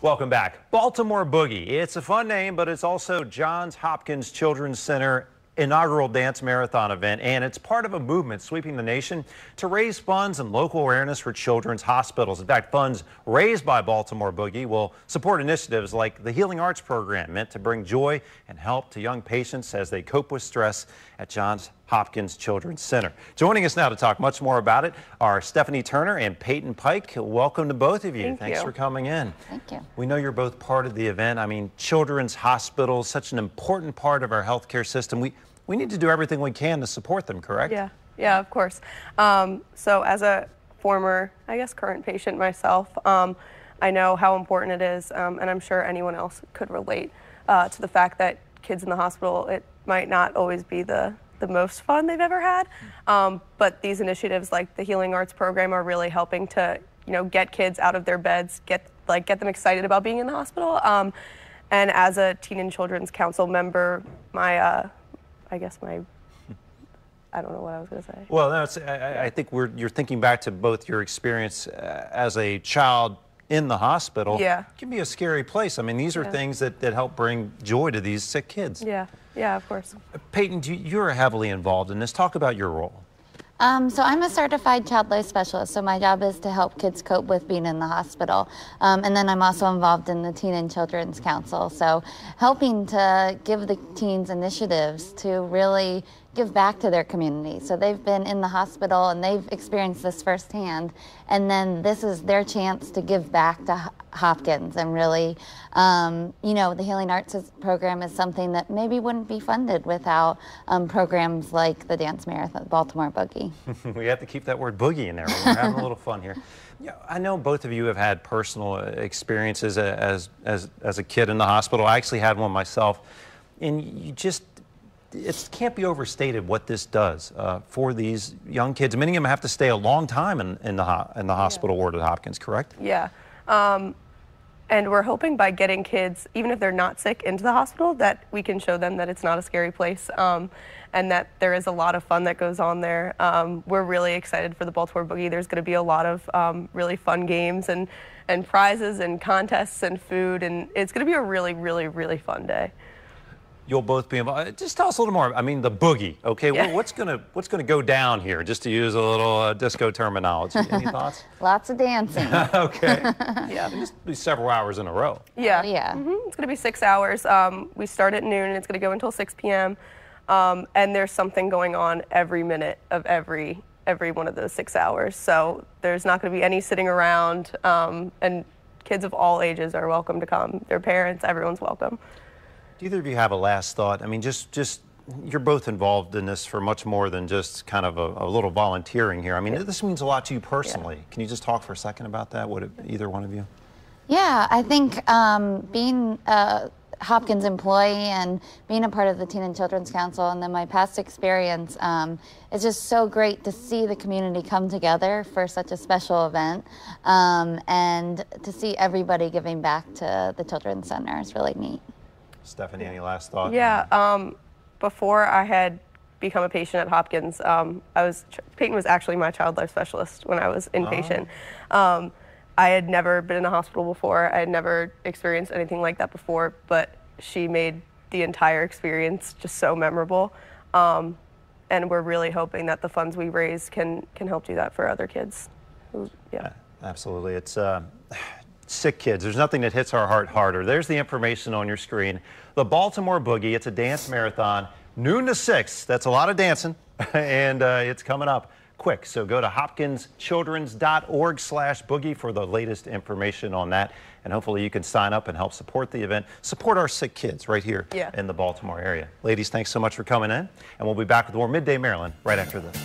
Welcome back. Baltimore Boogie. It's a fun name, but it's also Johns Hopkins Children's Center inaugural dance marathon event, and it's part of a movement sweeping the nation to raise funds and local awareness for children's hospitals. In fact, funds raised by Baltimore Boogie will support initiatives like the Healing Arts program, meant to bring joy and help to young patients as they cope with stress at Johns Hopkins Children's Center. Joining us now to talk much more about it are Stephanie Turner and Peyton Pike. Welcome to both of you. Thanks for coming in. Thank you. We know you're both part of the event. I mean, children's hospitals, such an important part of our healthcare system. We need to do everything we can to support them, correct? Yeah, of course. So as a former, I guess, current patient myself, I know how important it is, and I'm sure anyone else could relate to the fact that kids in the hospital, it might not always be the most fun they've ever had, but these initiatives like the Healing Arts program are really helping to, get kids out of their beds, get them excited about being in the hospital. And as a Teen and Children's Council member, I don't know what I was going to say. Well, no, I think you're thinking back to both your experience as a child in the hospital. Yeah. It can be a scary place. I mean, these are things that help bring joy to these sick kids. Yeah, of course. Peyton, you're heavily involved in this. Talk about your role. So I'm a certified child life specialist, so my job is to help kids cope with being in the hospital. And then I'm also involved in the Teen and Children's Council, so helping to give the teens initiatives to really give back to their community. So they've been in the hospital and they've experienced this firsthand, and then this is their chance to give back to Hopkins and really, the Healing Arts program is something that maybe wouldn't be funded without programs like the Dance Marathon, Baltimore Boogie. We have to keep that word boogie in there. We're having a little fun here. Yeah, I know both of you have had personal experiences as a kid in the hospital. I actually had one myself, and it can't be overstated what this does for these young kids. Many of them have to stay a long time in the hospital ward at Hopkins, correct? Yeah. And we're hoping by getting kids, even if they're not sick, into the hospital, that we can show them that it's not a scary place, and that there is a lot of fun that goes on there. We're really excited for the Baltimore Boogie. There's going to be a lot of really fun games and prizes and contests and food, and it's going to be a really, really, really fun day. You'll both be involved. Just tell us a little more. I mean, the boogie. Okay, well, what's gonna go down here? Just to use a little disco terminology. Any thoughts? Lots of dancing. Okay. Yeah. This will be several hours in a row. Yeah. Yeah. It's gonna be 6 hours. We start at noon and it's gonna go until 6 p.m. And there's something going on every minute of every one of those 6 hours. So there's not gonna be any sitting around. And kids of all ages are welcome to come. Their parents, everyone's welcome. Do either of you have a last thought? I mean, just you're both involved in this for much more than just kind of a little volunteering here. I mean, this means a lot to you personally. Yeah. Can you just talk for a second about that? Either one of you? Yeah, I think being a Hopkins employee and being a part of the Teen and Children's Council, and then my past experience, it's just so great to see the community come together for such a special event, and to see everybody giving back to the Children's Center is really neat. Stephanie, any last thought? Yeah, before I had become a patient at Hopkins, Peyton was actually my child life specialist when I was inpatient. I had never been in a hospital before. I had never experienced anything like that before, but she made the entire experience just so memorable. And we're really hoping that the funds we raise can help do that for other kids. Absolutely. It's sick kids. There's nothing that hits our heart harder. There's the information on your screen. The Baltimore Boogie, it's a dance marathon, noon to 6. That's a lot of dancing, and it's coming up quick. So go to hopkinschildrens.org/boogie for the latest information on that, and hopefully you can sign up and help support the event. Support our sick kids right here in the Baltimore area. Ladies, thanks so much for coming in, and we'll be back with more Midday Maryland right after this.